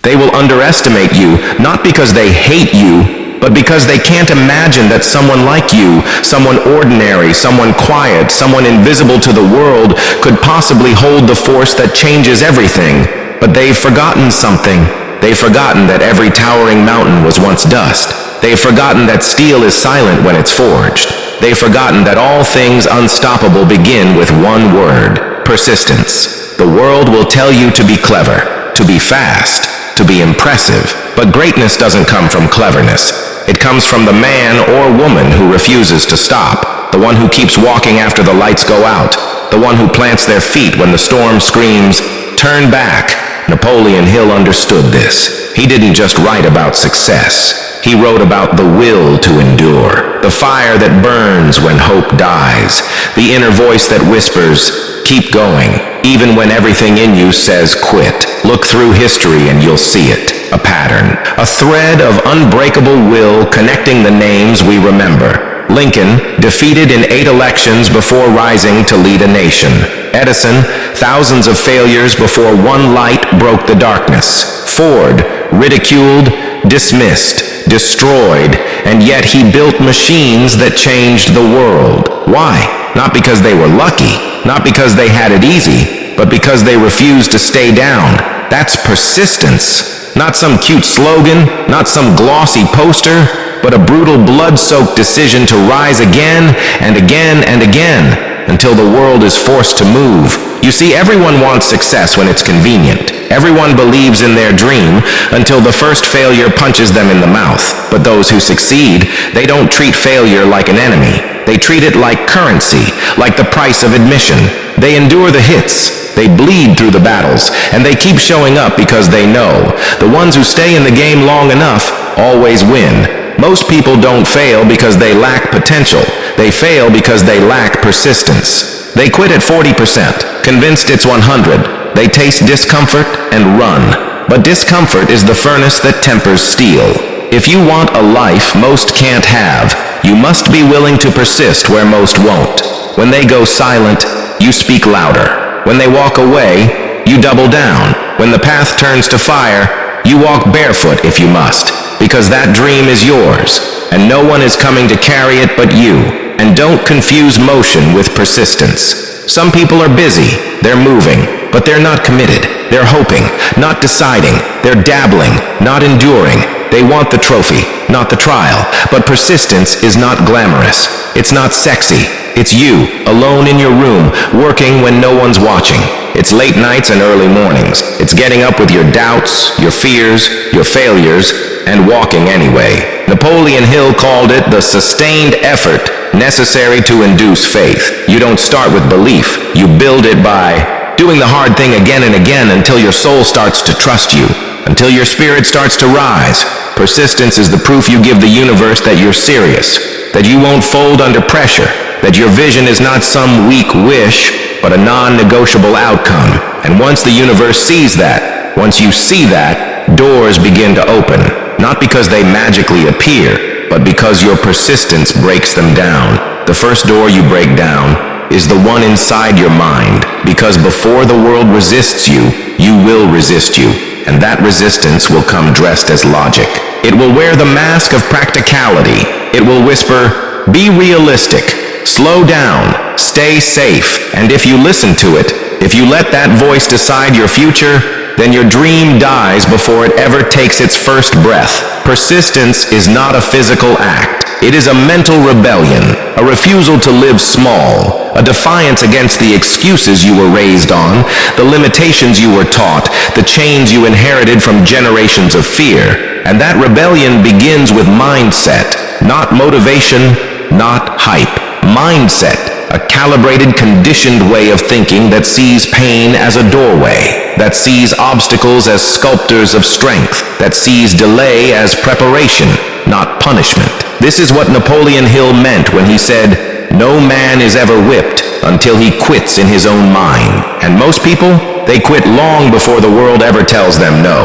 They will underestimate you, not because they hate you, but because they can't imagine that someone like you, someone ordinary, someone quiet, someone invisible to the world, could possibly hold the force that changes everything. But they've forgotten something. They've forgotten that every towering mountain was once dust. They've forgotten that steel is silent when it's forged. They've forgotten that all things unstoppable begin with one word: persistence. The world will tell you to be clever, to be fast, to be impressive. But greatness doesn't come from cleverness. It comes from the man or woman who refuses to stop, the one who keeps walking after the lights go out, the one who plants their feet when the storm screams, "Turn back." Napoleon Hill understood this. He didn't just write about success. He wrote about the will to endure, the fire that burns when hope dies, the inner voice that whispers, "Keep going," even when everything in you says quit. Look through history and you'll see it. A pattern, a thread of unbreakable will connecting the names we remember. Lincoln, defeated in 8 elections before rising to lead a nation. Edison, thousands of failures before one light broke the darkness. Ford, ridiculed, dismissed, destroyed, and yet he built machines that changed the world. Why? Not because they were lucky, not because they had it easy, but because they refused to stay down. That's persistence. Not some cute slogan, not some glossy poster, but a brutal blood-soaked decision to rise again and again and again until the world is forced to move. You see, everyone wants success when it's convenient. Everyone believes in their dream until the first failure punches them in the mouth. But those who succeed, they don't treat failure like an enemy. They treat it like currency, like the price of admission. They endure the hits. They bleed through the battles, and they keep showing up because they know the ones who stay in the game long enough always win. Most people don't fail because they lack potential. They fail because they lack persistence. They quit at 40%, convinced it's 100. They taste discomfort and run. But discomfort is the furnace that tempers steel. If you want a life most can't have, you must be willing to persist where most won't. When they go silent, you speak louder. When they walk away, you double down. When the path turns to fire, you walk barefoot if you must, because that dream is yours, and no one is coming to carry it but you. And don't confuse motion with persistence. Some people are busy, they're moving, but they're not committed. They're hoping, not deciding. They're dabbling, not enduring. They want the trophy, not the trial. But persistence is not glamorous. It's not sexy. It's you, alone in your room, working when no one's watching. It's late nights and early mornings. It's getting up with your doubts, your fears, your failures, and walking anyway. Napoleon Hill called it the sustained effort necessary to induce faith. You don't start with belief. You build it by doing the hard thing again and again until your soul starts to trust you, until your spirit starts to rise. Persistence is the proof you give the universe that you're serious, that you won't fold under pressure, that your vision is not some weak wish, but a non-negotiable outcome. And once the universe sees that, once you see that, doors begin to open, not because they magically appear, but because your persistence breaks them down. The first door you break down is the one inside your mind, because before the world resists you, you will resist you, and that resistance will come dressed as logic. It will wear the mask of practicality. It will whisper, "Be realistic, slow down, stay safe," and if you listen to it, if you let that voice decide your future, then your dream dies before it ever takes its first breath. Persistence is not a physical act. It is a mental rebellion, a refusal to live small, a defiance against the excuses you were raised on, the limitations you were taught, the chains you inherited from generations of fear. And that rebellion begins with mindset, not motivation, not hype. Mindset, a calibrated, conditioned way of thinking that sees pain as a doorway, that sees obstacles as sculptors of strength, that sees delay as preparation, not punishment. This is what Napoleon Hill meant when he said, "No man is ever whipped until he quits in his own mind." And most people, they quit long before the world ever tells them no.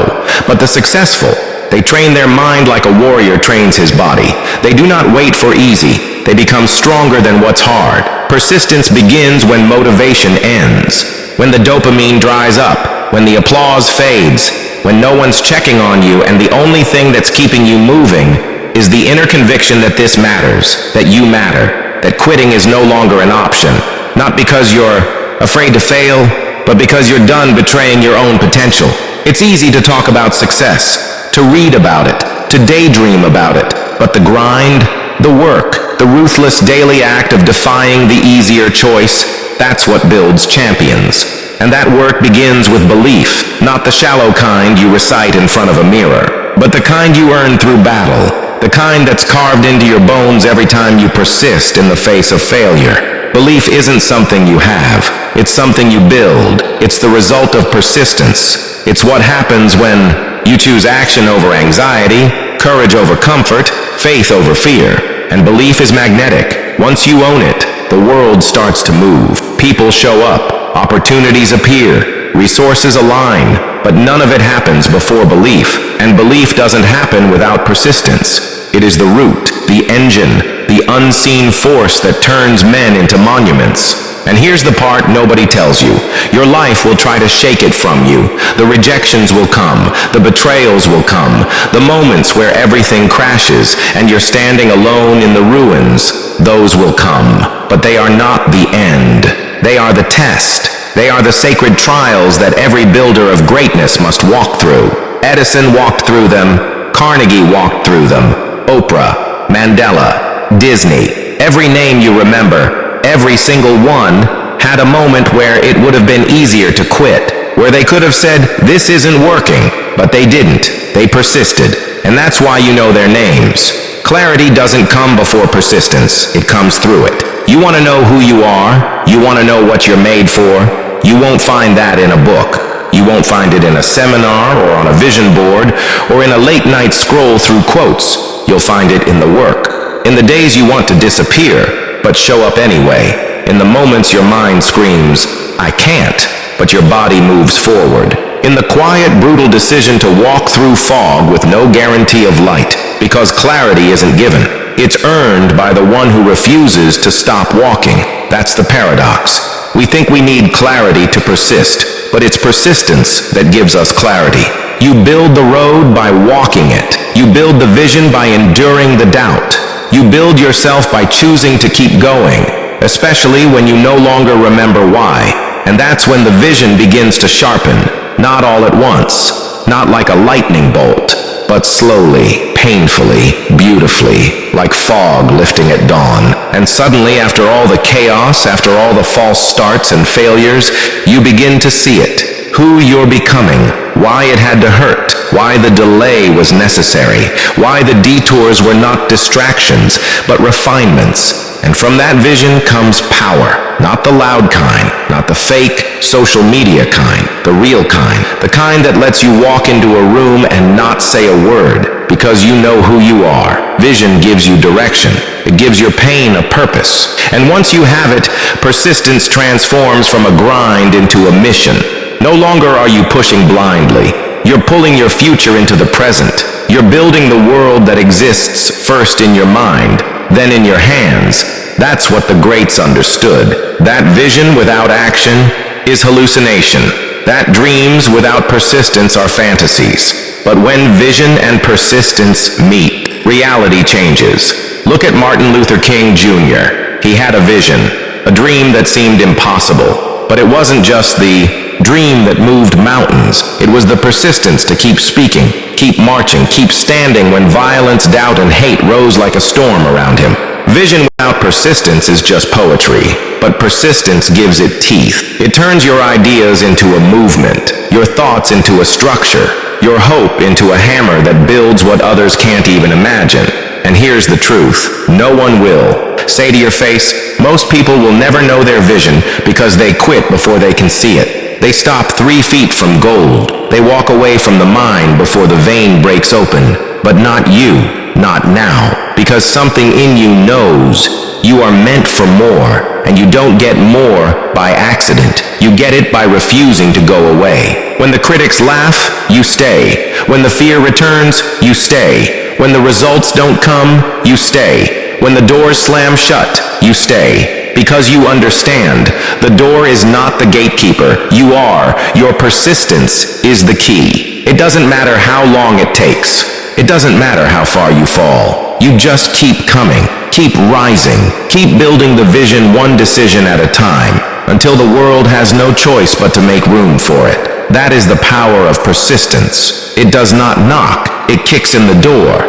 But the successful, they train their mind like a warrior trains his body. They do not wait for easy. They become stronger than what's hard. Persistence begins when motivation ends, when the dopamine dries up, when the applause fades. when no one's checking on you and the only thing that's keeping you moving is the inner conviction that this matters, that you matter, that quitting is no longer an option, not because you're afraid to fail, but because you're done betraying your own potential. It's easy to talk about success, to read about it, to daydream about it, but the grind, the work, the ruthless daily act of defying the easier choice, that's what builds champions. And that work begins with belief, not the shallow kind you recite in front of a mirror, but the kind you earn through battle, the kind that's carved into your bones every time you persist in the face of failure. Belief isn't something you have, it's something you build. It's the result of persistence. It's what happens when you choose action over anxiety, courage over comfort, faith over fear. And belief is magnetic. Once you own it, the world starts to move. People show up. Opportunities appear, resources align, but none of it happens before belief, and belief doesn't happen without persistence. It is the root, the engine, the unseen force that turns men into monuments. And here's the part nobody tells you. Your life will try to shake it from you. The rejections will come, the betrayals will come, the moments where everything crashes and you're standing alone in the ruins, those will come. But they are not the end. They are the test. They are the sacred trials that every builder of greatness must walk through. Edison walked through them. Carnegie walked through them. Oprah, Mandela, Disney. Every name you remember, every single one, had a moment where it would have been easier to quit, where they could have said, "This isn't working," but they didn't. They persisted. And that's why you know their names. Clarity doesn't come before persistence. It comes through it. You want to know who you are? You want to know what you're made for? You won't find that in a book. You won't find it in a seminar or on a vision board or in a late-night scroll through quotes. You'll find it in the work. In the days you want to disappear, but show up anyway. In the moments your mind screams, "I can't," but your body moves forward. In the quiet, brutal decision to walk through fog with no guarantee of light, because clarity isn't given. It's earned by the one who refuses to stop walking. That's the paradox. We think we need clarity to persist, but it's persistence that gives us clarity. You build the road by walking it. You build the vision by enduring the doubt. You build yourself by choosing to keep going, especially when you no longer remember why. And that's when the vision begins to sharpen, not all at once, not like a lightning bolt, but slowly, painfully, beautifully, like fog lifting at dawn. And suddenly, after all the chaos, after all the false starts and failures, you begin to see it. Who you're becoming, why it had to hurt, why the delay was necessary, why the detours were not distractions, but refinements. And from that vision comes power, not the loud kind, not the fake social media kind, the real kind, the kind that lets you walk into a room and not say a word, because you know who you are. Vision gives you direction. It gives your pain a purpose. And once you have it, persistence transforms from a grind into a mission. No longer are you pushing blindly. You're pulling your future into the present. You're building the world that exists first in your mind, then in your hands. That's what the greats understood. That vision without action is hallucination. That dreams without persistence are fantasies. But when vision and persistence meet, reality changes. Look at Martin Luther King Jr. He had a vision, a dream that seemed impossible. But it wasn't just the dream that moved mountains. It was the persistence to keep speaking, keep marching, keep standing when violence, doubt, and hate rose like a storm around him. Vision without persistence is just poetry, but persistence gives it teeth. It turns your ideas into a movement, your thoughts into a structure, your hope into a hammer that builds what others can't even imagine. And here's the truth. No one will. Say to your face, most people will never know their vision because they quit before they can see it. They stop 3 feet from gold. They walk away from the mine before the vein breaks open. But not you, not now, because something in you knows you are meant for more, and you don't get more by accident. You get it by refusing to go away. When the critics laugh, you stay. When the fear returns, you stay. When the results don't come, you stay. When the doors slam shut, you stay. Because you understand, the door is not the gatekeeper. You are. Your persistence is the key. It doesn't matter how long it takes. It doesn't matter how far you fall. You just keep coming, keep rising, keep building the vision one decision at a time, until the world has no choice but to make room for it. That is the power of persistence. It does not knock, it kicks in the door.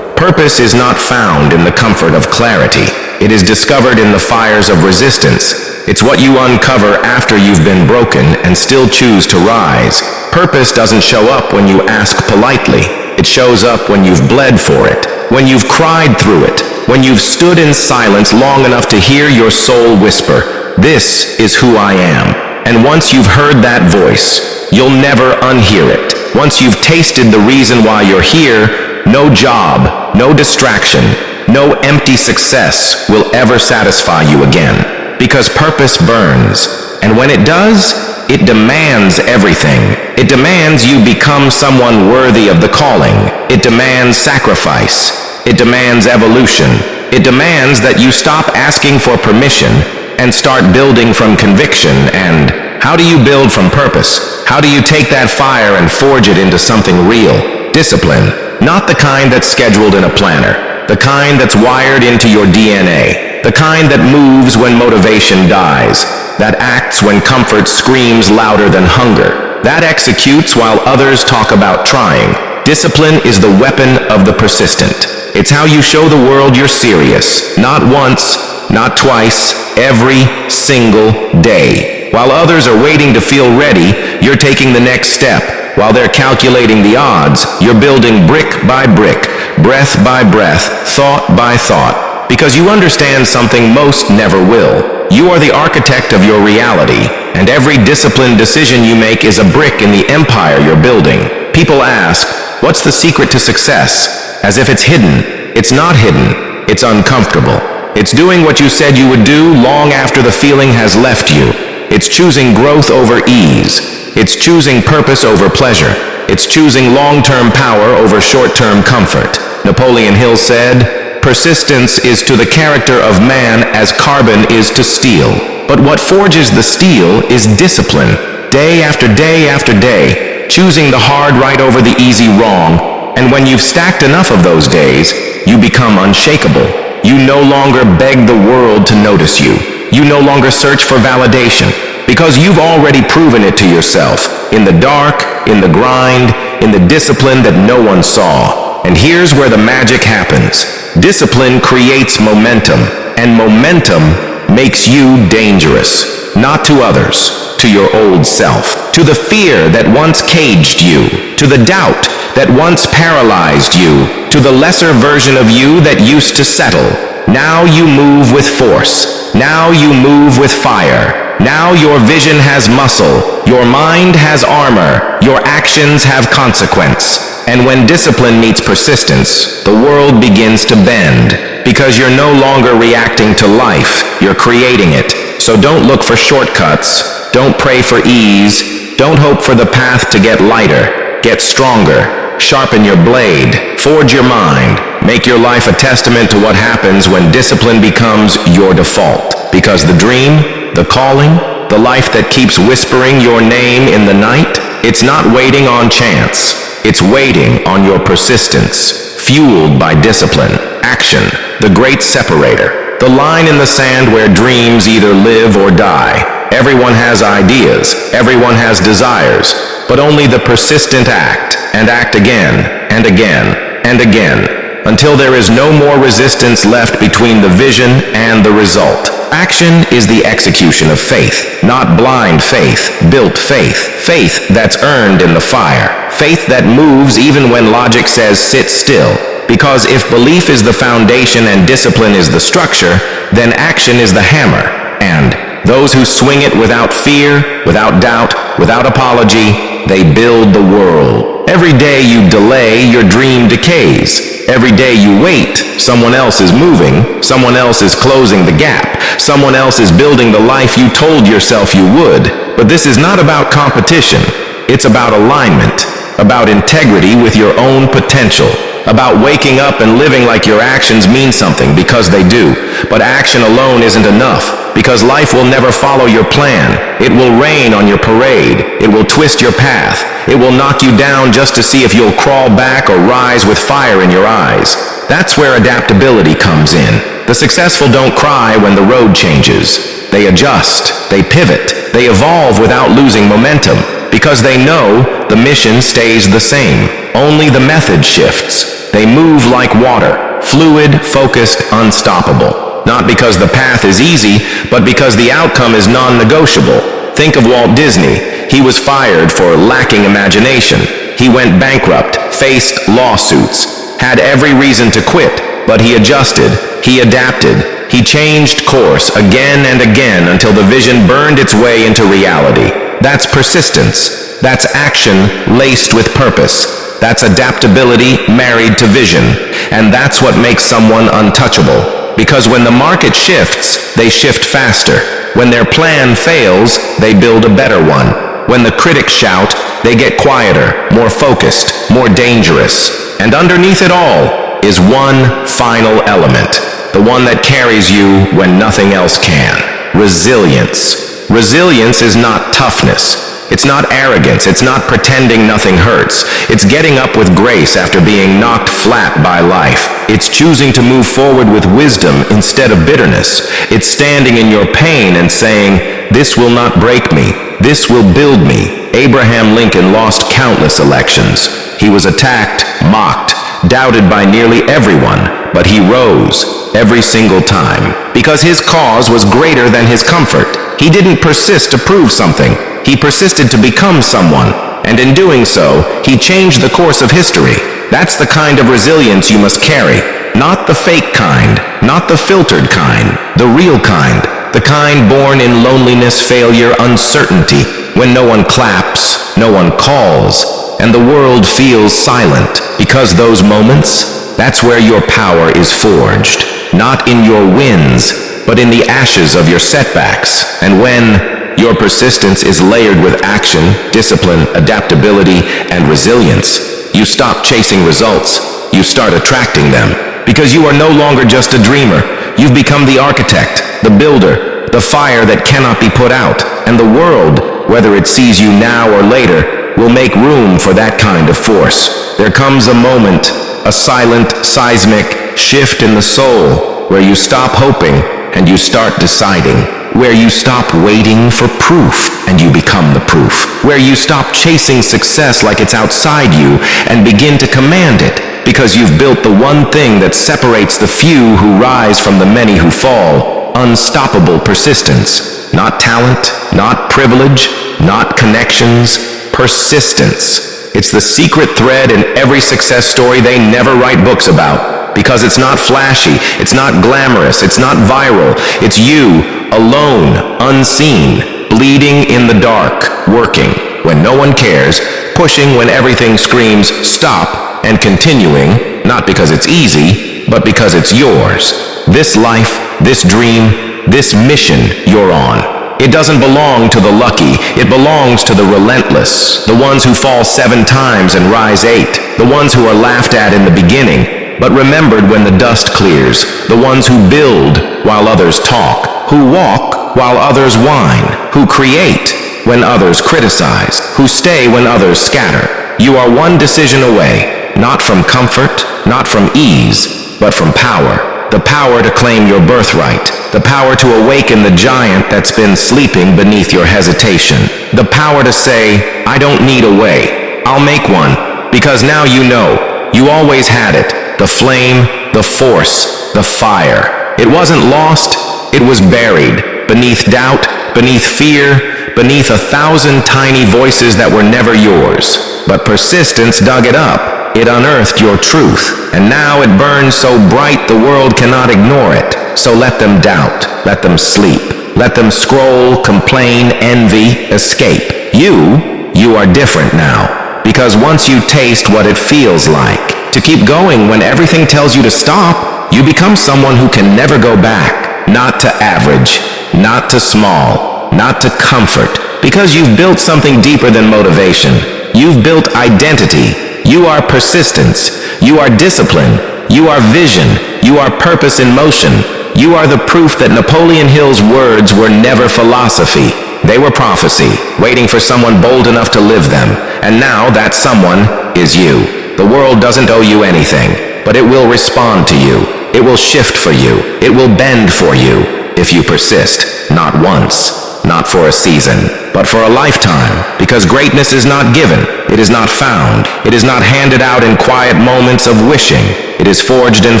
Purpose is not found in the comfort of clarity. It is discovered in the fires of resistance. It's what you uncover after you've been broken and still choose to rise. Purpose doesn't show up when you ask politely. It shows up when you've bled for it, when you've cried through it, when you've stood in silence long enough to hear your soul whisper, "This is who I am." And once you've heard that voice, you'll never unhear it. Once you've tasted the reason why you're here, no job, no distraction, no empty success will ever satisfy you again. Because purpose burns, and when it does, it demands everything. It demands you become someone worthy of the calling. It demands sacrifice. It demands evolution. It demands that you stop asking for permission and start building from conviction. And how do you build from purpose? How do you take that fire and forge it into something real? Discipline. Not the kind that's scheduled in a planner. The kind that's wired into your DNA. The kind that moves when motivation dies. That acts when comfort screams louder than hunger. That executes while others talk about trying. Discipline is the weapon of the persistent. It's how you show the world you're serious. Not once, not twice, every single day. While others are waiting to feel ready, you're taking the next step. While they're calculating the odds, you're building brick by brick, breath by breath, thought by thought. Because you understand something most never will. You are the architect of your reality, and every disciplined decision you make is a brick in the empire you're building. People ask, what's the secret to success? As if it's hidden. It's not hidden. It's uncomfortable. It's doing what you said you would do long after the feeling has left you. It's choosing growth over ease. It's choosing purpose over pleasure. It's choosing long-term power over short-term comfort. Napoleon Hill said, "Persistence is to the character of man as carbon is to steel." But what forges the steel is discipline. Day after day after day, choosing the hard right over the easy wrong. And when you've stacked enough of those days, you become unshakable. You no longer beg the world to notice you. You no longer search for validation, because you've already proven it to yourself, in the dark, in the grind, in the discipline that no one saw. And here's where the magic happens. Discipline creates momentum, and momentum makes you dangerous. Not to others, to your old self, to the fear that once caged you, to the doubt that once paralyzed you, to the lesser version of you that used to settle. Now you move with force. Now you move with fire. Now your vision has muscle, your mind has armor, your actions have consequence. And when discipline meets persistence, the world begins to bend, because you're no longer reacting to life, you're creating it. So don't look for shortcuts, don't pray for ease, don't hope for the path to get lighter. Get stronger, sharpen your blade, forge your mind, make your life a testament to what happens when discipline becomes your default. Because the dream, the calling, the life that keeps whispering your name in the night, it's not waiting on chance. It's waiting on your persistence, fueled by discipline, action, the great separator, the line in the sand where dreams either live or die. Everyone has ideas, everyone has desires, but only the persistent act, and act again, and again, and again, until there is no more resistance left between the vision and the result. Action is the execution of faith, not blind faith, built faith, faith that's earned in the fire, faith that moves even when logic says sit still. Because if belief is the foundation and discipline is the structure, then action is the hammer, and those who swing it without fear, without doubt, without apology, they build the world. Every day you delay, your dream decays. Every day you wait, someone else is moving, someone else is closing the gap, someone else is building the life you told yourself you would. But this is not about competition. It's about alignment, about integrity with your own potential, about waking up and living like your actions mean something, because they do. But action alone isn't enough, because life will never follow your plan. It will rain on your parade. It will twist your path. It will knock you down just to see if you'll crawl back or rise with fire in your eyes. That's where adaptability comes in. The successful don't cry when the road changes. They adjust, they pivot, they evolve without losing momentum, because they know the mission stays the same. Only the method shifts. They move like water, fluid, focused, unstoppable. Not because the path is easy, but because the outcome is non-negotiable. Think of Walt Disney. He was fired for lacking imagination. He went bankrupt, faced lawsuits, had every reason to quit, but he adjusted, he adapted, he changed course again and again until the vision burned its way into reality. That's persistence. That's action laced with purpose. That's adaptability married to vision. And that's what makes someone untouchable. Because when the market shifts, they shift faster. When their plan fails, they build a better one. When the critics shout, they get quieter, more focused, more dangerous. And underneath it all is one final element. The one that carries you when nothing else can. Resilience. Resilience is not toughness. It's not arrogance. It's not pretending nothing hurts. It's getting up with grace after being knocked flat by life. It's choosing to move forward with wisdom instead of bitterness. It's standing in your pain and saying, "This will not break me. This will build me." Abraham Lincoln lost countless elections. He was attacked, mocked, doubted by nearly everyone, but he rose every single time because his cause was greater than his comfort. He didn't persist to prove something. He persisted to become someone, and in doing so, he changed the course of history. That's the kind of resilience you must carry. Not the fake kind, not the filtered kind, the real kind. The kind born in loneliness, failure, uncertainty, when no one claps, no one calls, and the world feels silent. Because those moments, that's where your power is forged. Not in your wins, but in the ashes of your setbacks. And when your persistence is layered with action, discipline, adaptability, and resilience, you stop chasing results. You start attracting them. Because you are no longer just a dreamer. You've become the architect, the builder, the fire that cannot be put out. And the world, whether it sees you now or later, will make room for that kind of force. There comes a moment, a silent, seismic shift in the soul, where you stop hoping and you start deciding. Where you stop waiting for proof and you become the proof. Where you stop chasing success like it's outside you and begin to command it, because you've built the one thing that separates the few who rise from the many who fall. Unstoppable persistence. Not talent, not privilege, not connections. Persistence. It's the secret thread in every success story they never write books about. Because it's not flashy, it's not glamorous, it's not viral. It's you, alone, unseen, bleeding in the dark, working when no one cares, pushing when everything screams stop, and continuing, not because it's easy, but because it's yours. This life, this dream, this mission you're on. It doesn't belong to the lucky, it belongs to the relentless, the ones who fall 7 times and rise 8, the ones who are laughed at in the beginning, but remembered when the dust clears, the ones who build while others talk, who walk while others whine, who create when others criticize, who stay when others scatter. You are one decision away, not from comfort, not from ease, but from power. The power to claim your birthright, the power to awaken the giant that's been sleeping beneath your hesitation, the power to say, I don't need a way, I'll make one, because now you know, you always had it. The flame, the force, the fire. It wasn't lost, it was buried, beneath doubt, beneath fear, beneath 1,000 tiny voices that were never yours. But persistence dug it up, it unearthed your truth, and now it burns so bright the world cannot ignore it. So let them doubt, let them sleep, let them scroll, complain, envy, escape. You are different now, because once you taste what it feels like to keep going when everything tells you to stop, you become someone who can never go back. Not to average, not to small, not to comfort, because you've built something deeper than motivation. You've built identity. You are persistence. You are discipline. You are vision. You are purpose in motion. You are the proof that Napoleon Hill's words were never philosophy. They were prophecy, waiting for someone bold enough to live them. And now that someone is you. The world doesn't owe you anything, but it will respond to you. It will shift for you. It will bend for you if you persist. Not once, not for a season, but for a lifetime. Because greatness is not given. It is not found. It is not handed out in quiet moments of wishing. It is forged in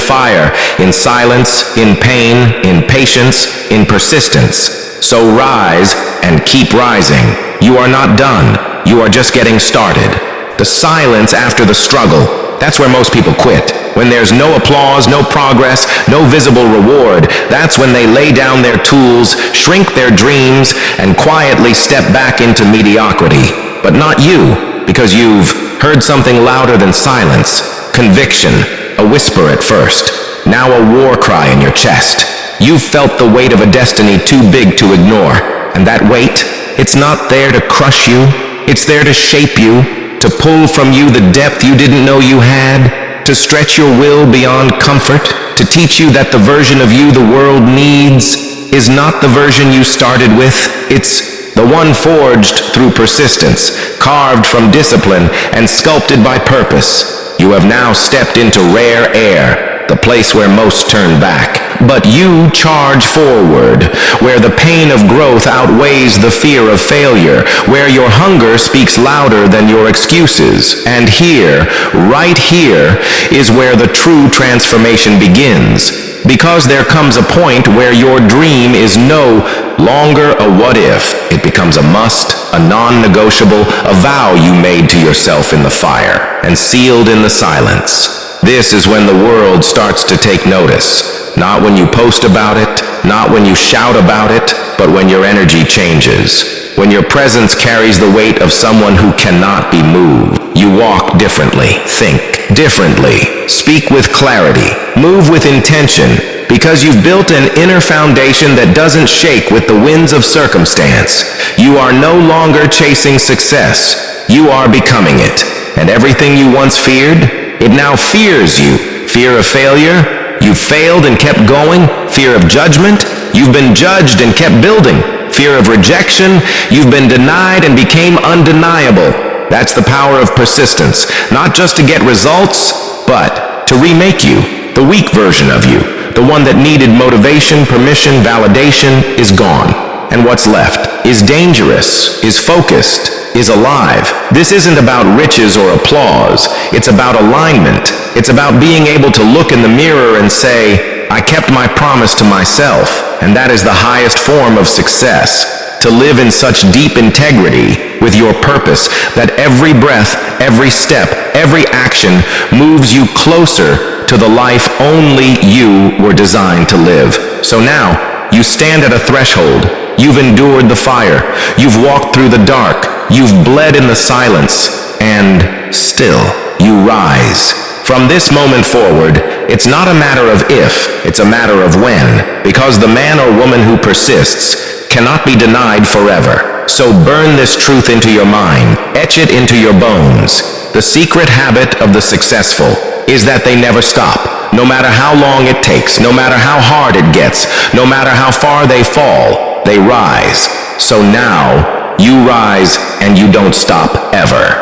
fire, in silence, in pain, in patience, in persistence. So rise and keep rising. You are not done. You are just getting started. The silence after the struggle, that's where most people quit. When there's no applause, no progress, no visible reward, that's when they lay down their tools, shrink their dreams, and quietly step back into mediocrity. But not you, because you've heard something louder than silence. Conviction, a whisper at first, now a war cry in your chest. You've felt the weight of a destiny too big to ignore. And that weight, it's not there to crush you. It's there to shape you, to pull from you the depth you didn't know you had, to stretch your will beyond comfort, to teach you that the version of you the world needs is not the version you started with. It's the one forged through persistence, carved from discipline, and sculpted by purpose. You have now stepped into rare air, the place where most turn back. But you charge forward, where the pain of growth outweighs the fear of failure, where your hunger speaks louder than your excuses. And here, right here, is where the true transformation begins. Because there comes a point where your dream is no longer a what if. It becomes a must, a non-negotiable, a vow you made to yourself in the fire and sealed in the silence. This is when the world starts to take notice. Not when you post about it, not when you shout about it, but when your energy changes. When your presence carries the weight of someone who cannot be moved. You walk differently, think differently, speak with clarity, move with intention, because you've built an inner foundation that doesn't shake with the winds of circumstance. You are no longer chasing success. You are becoming it. And everything you once feared, it now fears you. Fear of failure? You failed and kept going. Fear of judgment? You've been judged and kept building. Fear of rejection? You've been denied and became undeniable. That's the power of persistence. Not just to get results, but to remake you. The weak version of you. The one that needed motivation, permission, validation is gone. And what's left is dangerous, is focused, is alive. This isn't about riches or applause. It's about alignment. It's about being able to look in the mirror and say, I kept my promise to myself. And that is the highest form of success. To live in such deep integrity with your purpose that every breath, every step, every action moves you closer to the life only you were designed to live. So now, you stand at a threshold. You've endured the fire. You've walked through the dark. You've bled in the silence. And still, you rise. From this moment forward, it's not a matter of if, it's a matter of when. Because the man or woman who persists cannot be denied forever. So burn this truth into your mind. Etch it into your bones. The secret habit of the successful is that they never stop. No matter how long it takes, no matter how hard it gets, no matter how far they fall, they rise. So now, you rise and you don't stop ever.